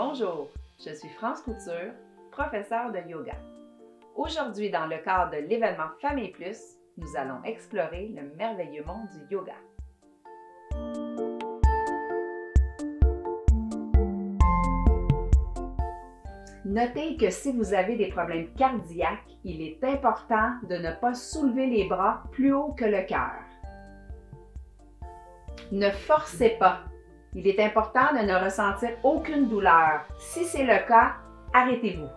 Bonjour, je suis France Couture, professeure de yoga. Aujourd'hui, dans le cadre de l'événement Famille Plus, nous allons explorer le merveilleux monde du yoga. Notez que si vous avez des problèmes cardiaques, il est important de ne pas soulever les bras plus haut que le cœur. Ne forcez pas. Il est important de ne ressentir aucune douleur. Si c'est le cas, arrêtez-vous.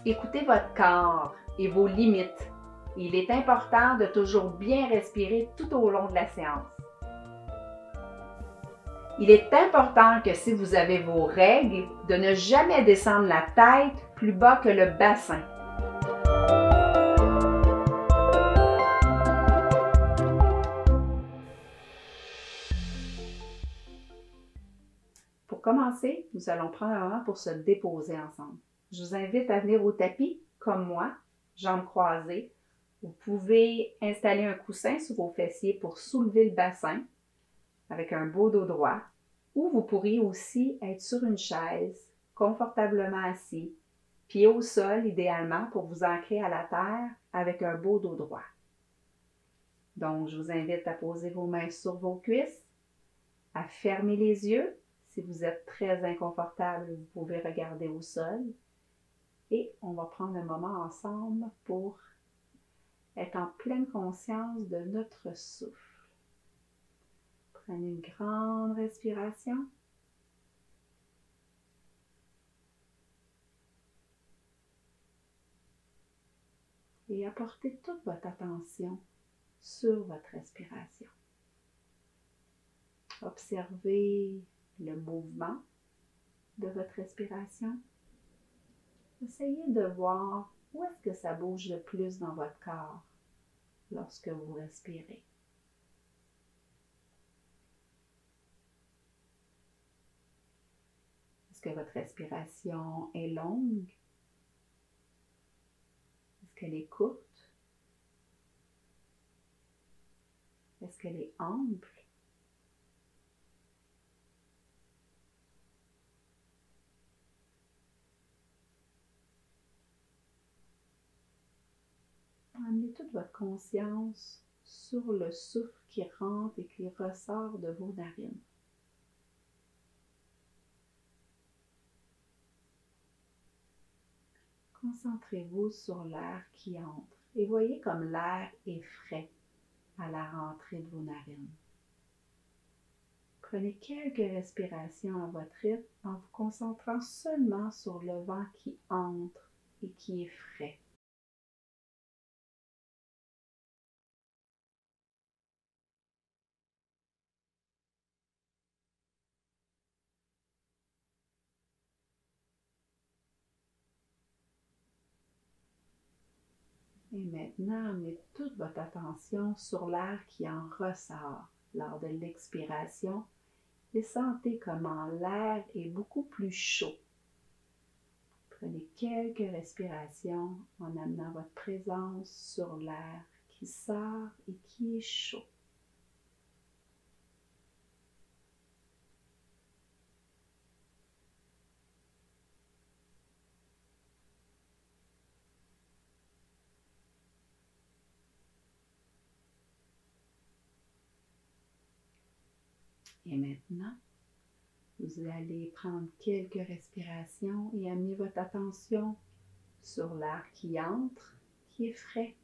Écoutez votre corps et vos limites. Il est important de toujours bien respirer tout au long de la séance. Il est important que si vous avez vos règles, de ne jamais descendre la tête plus bas que le bassin. Pour commencer, nous allons prendre un moment pour se déposer ensemble. Je vous invite à venir au tapis, comme moi, jambes croisées. Vous pouvez installer un coussin sur vos fessiers pour soulever le bassin avec un beau dos droit. Ou vous pourriez aussi être sur une chaise, confortablement assis, pieds au sol idéalement pour vous ancrer à la terre avec un beau dos droit. Donc, je vous invite à poser vos mains sur vos cuisses, à fermer les yeux. Si vous êtes très inconfortable, vous pouvez regarder au sol. Et on va prendre un moment ensemble pour être en pleine conscience de notre souffle. Prenez une grande respiration. Et apportez toute votre attention sur votre respiration. Observez le mouvement de votre respiration. Essayez de voir où est-ce que ça bouge le plus dans votre corps lorsque vous respirez. Est-ce que votre respiration est longue? Est-ce qu'elle est courte? Est-ce qu'elle est ample? Amenez toute votre conscience sur le souffle qui rentre et qui ressort de vos narines. Concentrez-vous sur l'air qui entre et voyez comme l'air est frais à la rentrée de vos narines. Prenez quelques respirations à votre rythme en vous concentrant seulement sur le vent qui entre et qui est frais. Et maintenant, amenez toute votre attention sur l'air qui en ressort lors de l'expiration et sentez comment l'air est beaucoup plus chaud. Prenez quelques respirations en amenant votre présence sur l'air qui sort et qui est chaud. Et maintenant, vous allez prendre quelques respirations et amener votre attention sur l'air qui entre, qui est frais,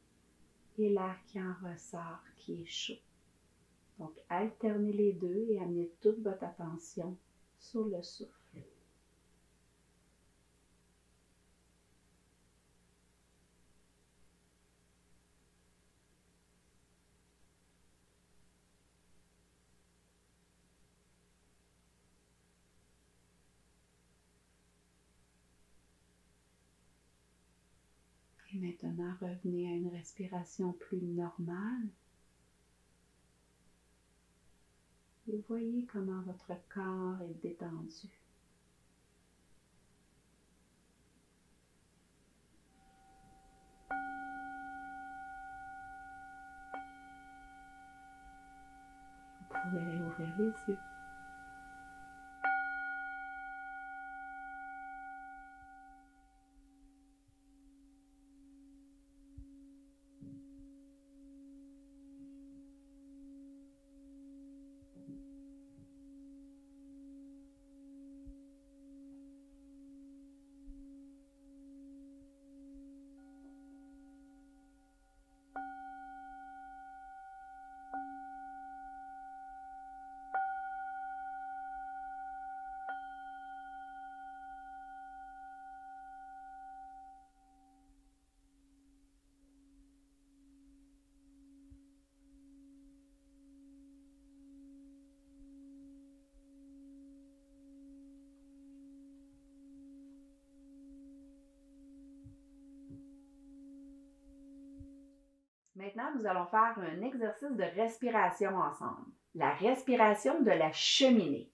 et l'air qui en ressort, qui est chaud. Donc, alternez les deux et amenez toute votre attention sur le souffle. Et maintenant, revenez à une respiration plus normale. Et voyez comment votre corps est détendu. Vous pouvez réouvrir les yeux. Maintenant, nous allons faire un exercice de respiration ensemble. La respiration de la cheminée.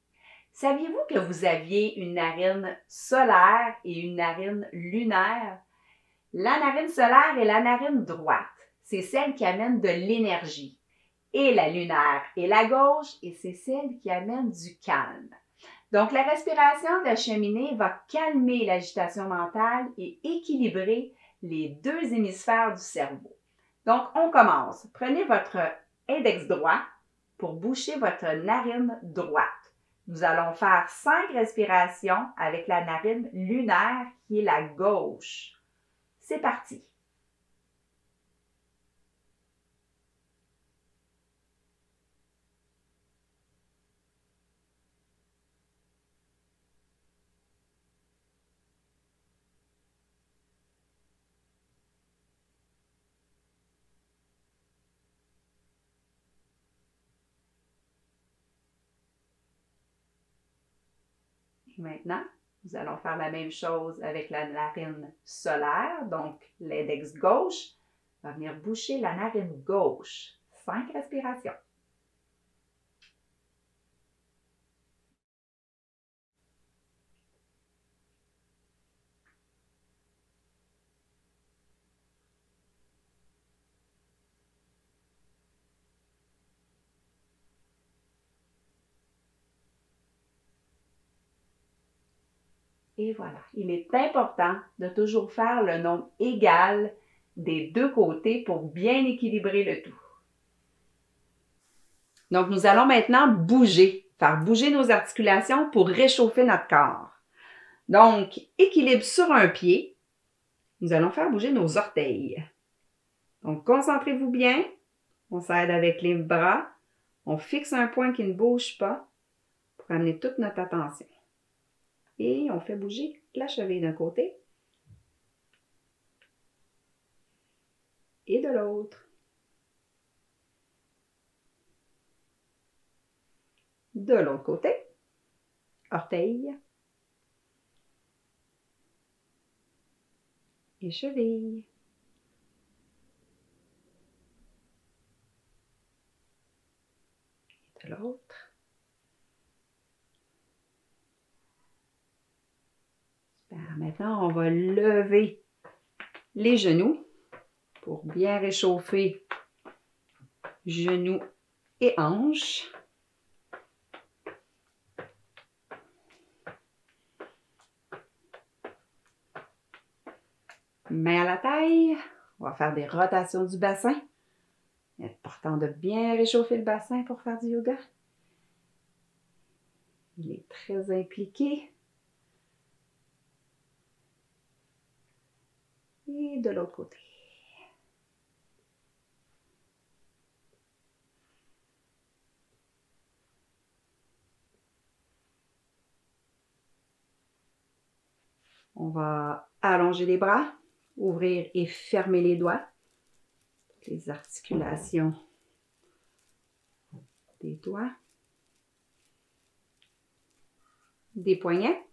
Saviez-vous que vous aviez une narine solaire et une narine lunaire? La narine solaire est la narine droite. C'est celle qui amène de l'énergie. Et la lunaire est la gauche et c'est celle qui amène du calme. Donc, la respiration de la cheminée va calmer l'agitation mentale et équilibrer les deux hémisphères du cerveau. Donc, on commence. Prenez votre index droit pour boucher votre narine droite. Nous allons faire 5 respirations avec la narine lunaire qui est la gauche. C'est parti. Et maintenant, nous allons faire la même chose avec la narine solaire, donc l'index gauche va venir boucher la narine gauche. 5 respirations. Et voilà, il est important de toujours faire le nombre égal des deux côtés pour bien équilibrer le tout. Donc, nous allons maintenant bouger, faire bouger nos articulations pour réchauffer notre corps. Donc, équilibre sur un pied. Nous allons faire bouger nos orteils. Donc, concentrez-vous bien. On s'aide avec les bras. On fixe un point qui ne bouge pas pour amener toute notre attention. Et on fait bouger la cheville d'un côté et de l'autre. De l'autre côté, orteil et cheville. Et de l'autre. Maintenant, on va lever les genoux pour bien réchauffer genoux et hanches. Main à la taille. On va faire des rotations du bassin. Il est important de bien réchauffer le bassin pour faire du yoga. Il est très impliqué. Et de l'autre côté. On va allonger les bras, ouvrir et fermer les doigts. Les articulations des doigts. Des poignets.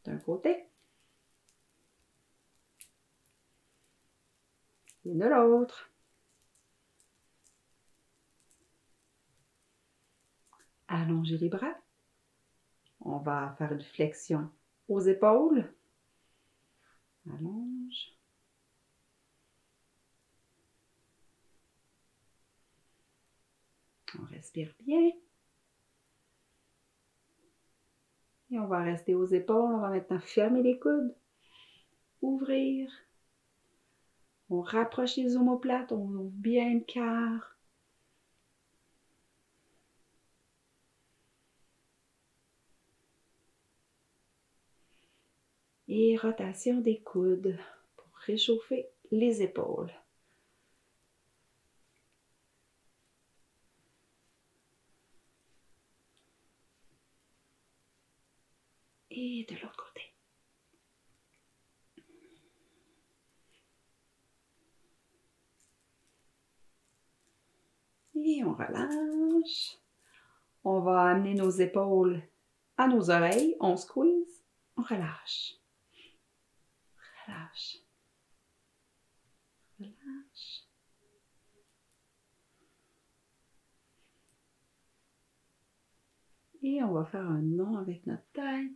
D'un côté. Et de l'autre. Allonger les bras. On va faire une flexion aux épaules. Allonge. On respire bien. Et on va rester aux épaules. On va maintenant fermer les coudes. Ouvrir. On rapproche les omoplates. On ouvre bien le cœur. Et rotation des coudes pour réchauffer les épaules. Et de l'autre côté. Et on relâche. On va amener nos épaules à nos oreilles. On squeeze. On relâche. Relâche. Relâche. Et on va faire un nom avec notre tête.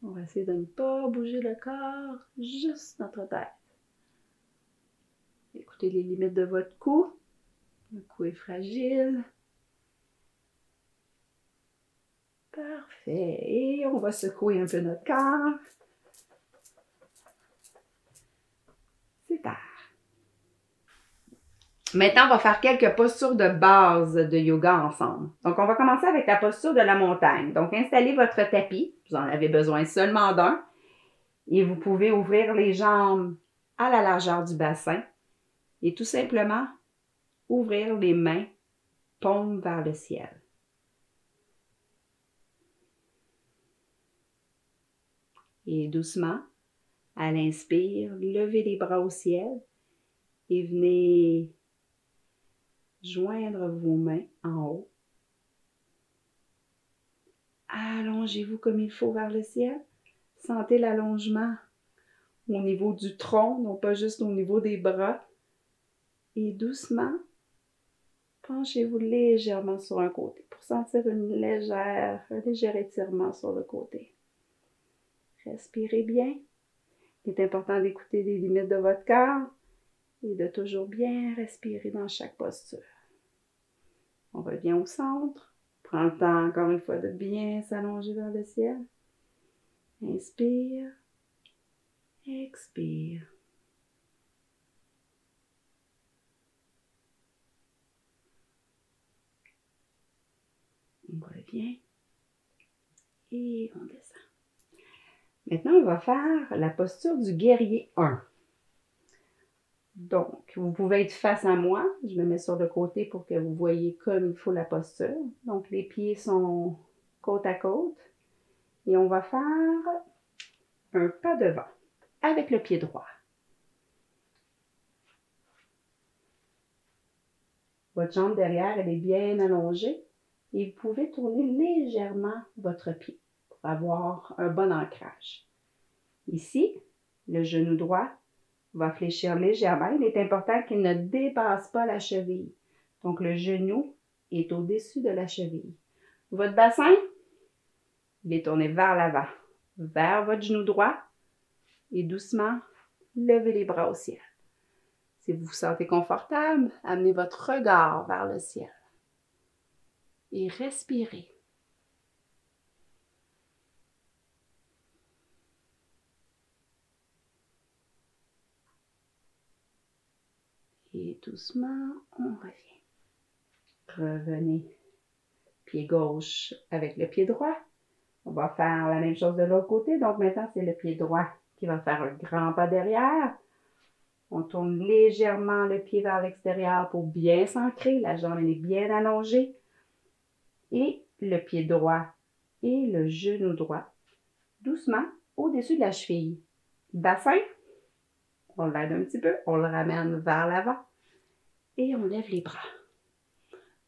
On va essayer de ne pas bouger le corps, juste notre tête. Écoutez les limites de votre cou. Le cou est fragile. Parfait. Et on va secouer un peu notre corps. Super. Maintenant, on va faire quelques postures de base de yoga ensemble. Donc, on va commencer avec la posture de la montagne. Donc, installez votre tapis. Vous en avez besoin seulement d'un. Et vous pouvez ouvrir les jambes à la largeur du bassin et tout simplement ouvrir les mains, paumes vers le ciel. Et doucement, à l'inspire, levez les bras au ciel et venez joindre vos mains en haut. Allongez-vous comme il faut vers le ciel. Sentez l'allongement au niveau du tronc, non pas juste au niveau des bras. Et doucement, penchez-vous légèrement sur un côté pour sentir un léger étirement sur le côté. Respirez bien. Il est important d'écouter les limites de votre corps et de toujours bien respirer dans chaque posture. On revient au centre. Prends le temps encore une fois de bien s'allonger vers le ciel. Inspire. Expire. On revient et on descend. Maintenant, on va faire la posture du guerrier 1. Donc, vous pouvez être face à moi. Je me mets sur le côté pour que vous voyez comme il faut la posture. Donc, les pieds sont côte à côte. Et on va faire un pas devant avec le pied droit. Votre jambe derrière, elle est bien allongée. Et vous pouvez tourner légèrement votre pied pour avoir un bon ancrage. Ici, le genou droit va fléchir légèrement. Il est important qu'il ne dépasse pas la cheville. Donc, le genou est au-dessus de la cheville. Votre bassin, il est tourné vers l'avant, vers votre genou droit et doucement, levez les bras au ciel. Si vous vous sentez confortable, amenez votre regard vers le ciel et respirez. Et doucement, on revient. Revenez. Pied gauche avec le pied droit. On va faire la même chose de l'autre côté. Donc maintenant, c'est le pied droit qui va faire un grand pas derrière. On tourne légèrement le pied vers l'extérieur pour bien s'ancrer. La jambe est bien allongée. Et le pied droit et le genou droit, doucement, au-dessus de la cheville. Bassin, on l'aide un petit peu, on le ramène vers l'avant et on lève les bras.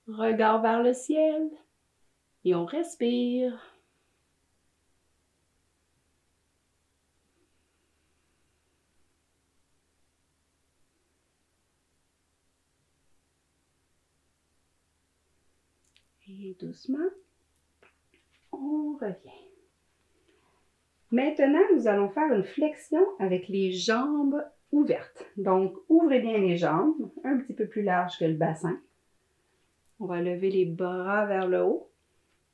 Regard vers le ciel et on respire. Et doucement, on revient. Maintenant, nous allons faire une flexion avec les jambes ouvertes. Donc, ouvrez bien les jambes, un petit peu plus large que le bassin. On va lever les bras vers le haut.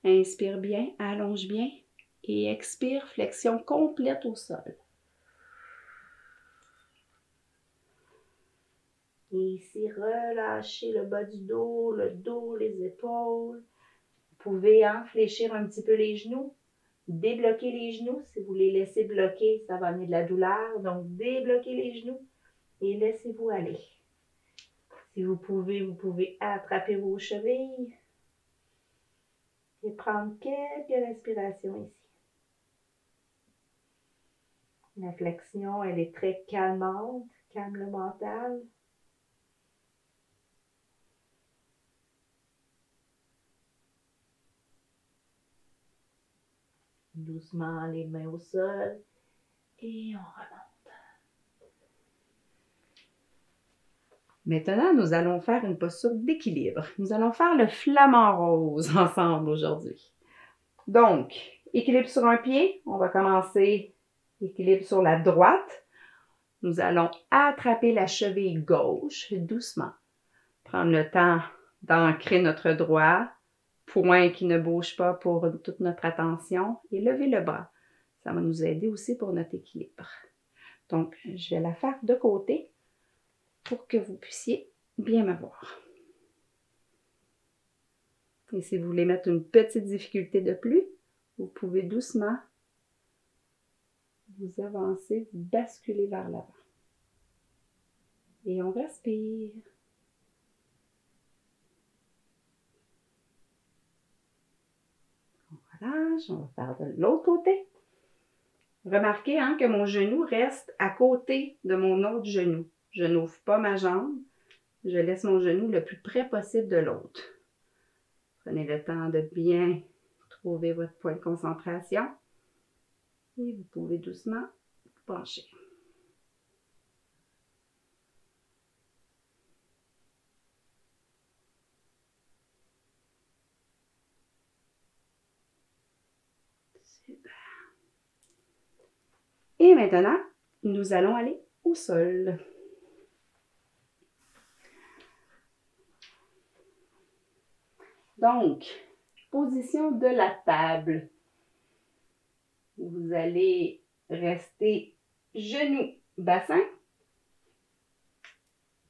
Inspire bien, allonge bien et expire, flexion complète au sol. Et ici, relâchez le bas du dos, les épaules. Vous pouvez fléchir un petit peu les genoux, débloquer les genoux. Si vous les laissez bloquer, ça va amener de la douleur. Donc, débloquez les genoux et laissez-vous aller. Si vous pouvez attraper vos chevilles et prendre quelques respirations ici. La flexion, elle est très calmante, calme le mental. Doucement, les mains au sol et on remonte. Maintenant, nous allons faire une posture d'équilibre. Nous allons faire le flamant rose ensemble aujourd'hui. Donc, équilibre sur un pied. On va commencer équilibre sur la droite. Nous allons attraper la cheville gauche doucement. Prendre le temps d'ancrer notre droit. Point qui ne bouge pas pour toute notre attention. Et lever le bras. Ça va nous aider aussi pour notre équilibre. Donc, je vais la faire de côté pour que vous puissiez bien me voir. Et si vous voulez mettre une petite difficulté de plus, vous pouvez doucement vous avancer, vous basculer vers l'avant. Et on respire. On relâche, on va faire de l'autre côté. Remarquez que mon genou reste à côté de mon autre genou. Je n'ouvre pas ma jambe. Je laisse mon genou le plus près possible de l'autre. Prenez le temps de bien trouver votre point de concentration. Et vous pouvez doucement vous pencher. Super. Et maintenant, nous allons aller au sol. Donc, position de la table. Vous allez rester genoux, bassin,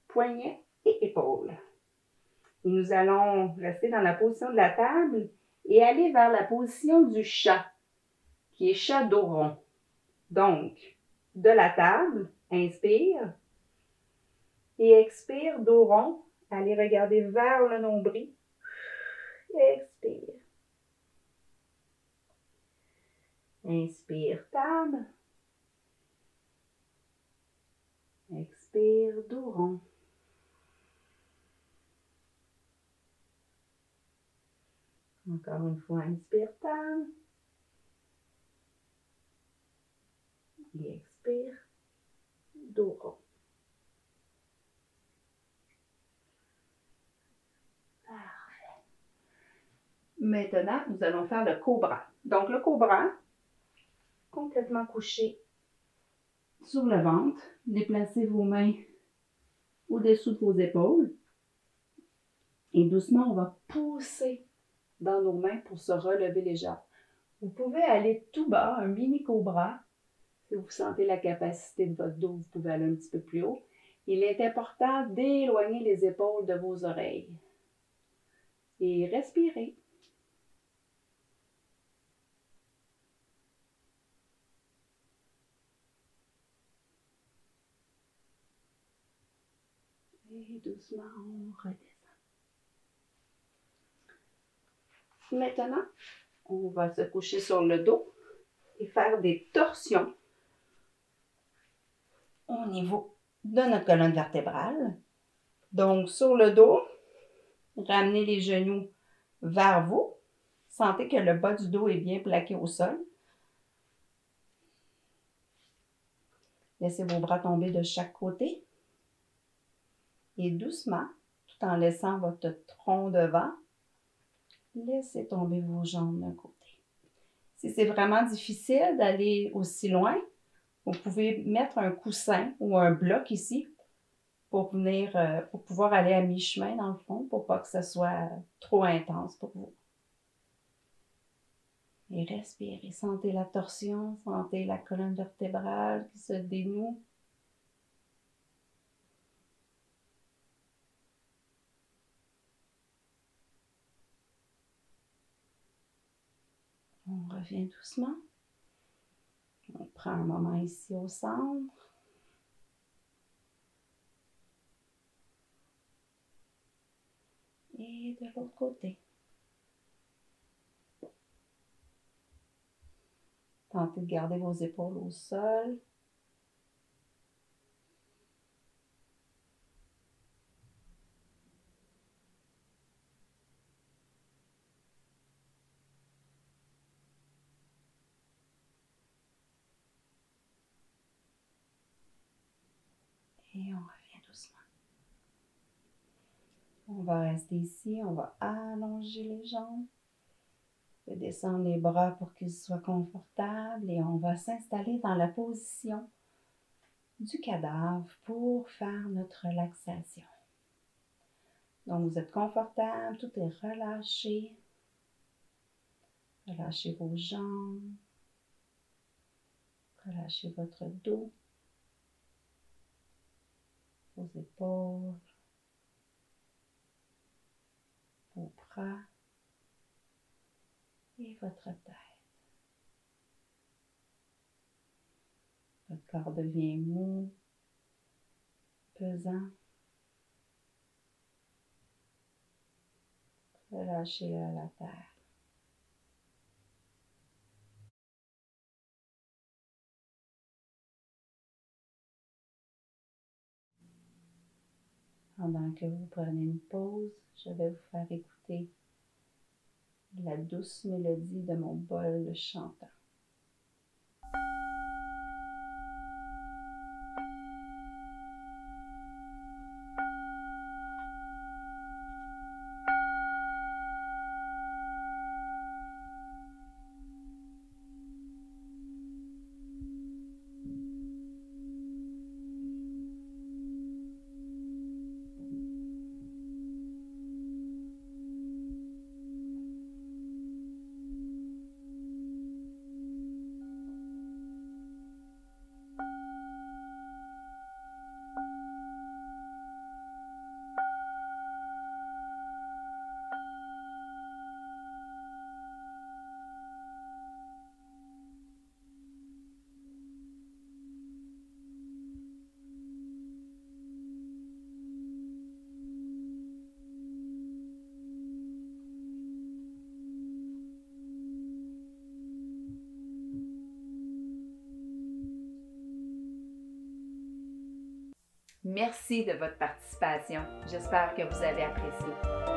poignets et épaules. Et nous allons rester dans la position de la table et aller vers la position du chat, qui est chat dos rond. Donc, de la table, inspire et expire, dos rond. Allez regarder vers le nombril. Expire. Inspire, table. Expire, dos rond. Encore une fois, inspire, table. Et expire, dos rond. Parfait. Maintenant, nous allons faire le cobra. Donc, le cobra, complètement couché sur le ventre. Déplacez vos mains au-dessous de vos épaules. Et doucement, on va pousser dans nos mains pour se relever légèrement. Vous pouvez aller tout bas, un mini cobra. Si vous sentez la capacité de votre dos, vous pouvez aller un petit peu plus haut. Il est important d'éloigner les épaules de vos oreilles. Et respirez. Et doucement, on redescend. Maintenant, on va se coucher sur le dos et faire des torsions au niveau de notre colonne vertébrale. Donc, sur le dos, ramenez les genoux vers vous. Sentez que le bas du dos est bien plaqué au sol. Laissez vos bras tomber de chaque côté. Et doucement, tout en laissant votre tronc devant, laissez tomber vos jambes d'un côté. Si c'est vraiment difficile d'aller aussi loin, vous pouvez mettre un coussin ou un bloc ici pour pouvoir aller à mi-chemin dans le fond, pour pas que ce soit trop intense pour vous. Et respirez, sentez la torsion, sentez la colonne vertébrale qui se dénoue. On revient doucement. On prend un moment ici au centre. Et de l'autre côté. Tentez de garder vos épaules au sol. Et on revient doucement. On va rester ici, on va allonger les jambes, descendre les bras pour qu'ils soient confortables et on va s'installer dans la position du cadavre pour faire notre relaxation. Donc vous êtes confortable, tout est relâché. Relâchez vos jambes, relâchez votre dos, vos épaules, vos bras et votre tête. Votre corps devient mou, pesant. Relâchez-le à la terre. Pendant que vous prenez une pause, je vais vous faire écouter la douce mélodie de mon bol chantant. Merci de votre participation. J'espère que vous avez apprécié.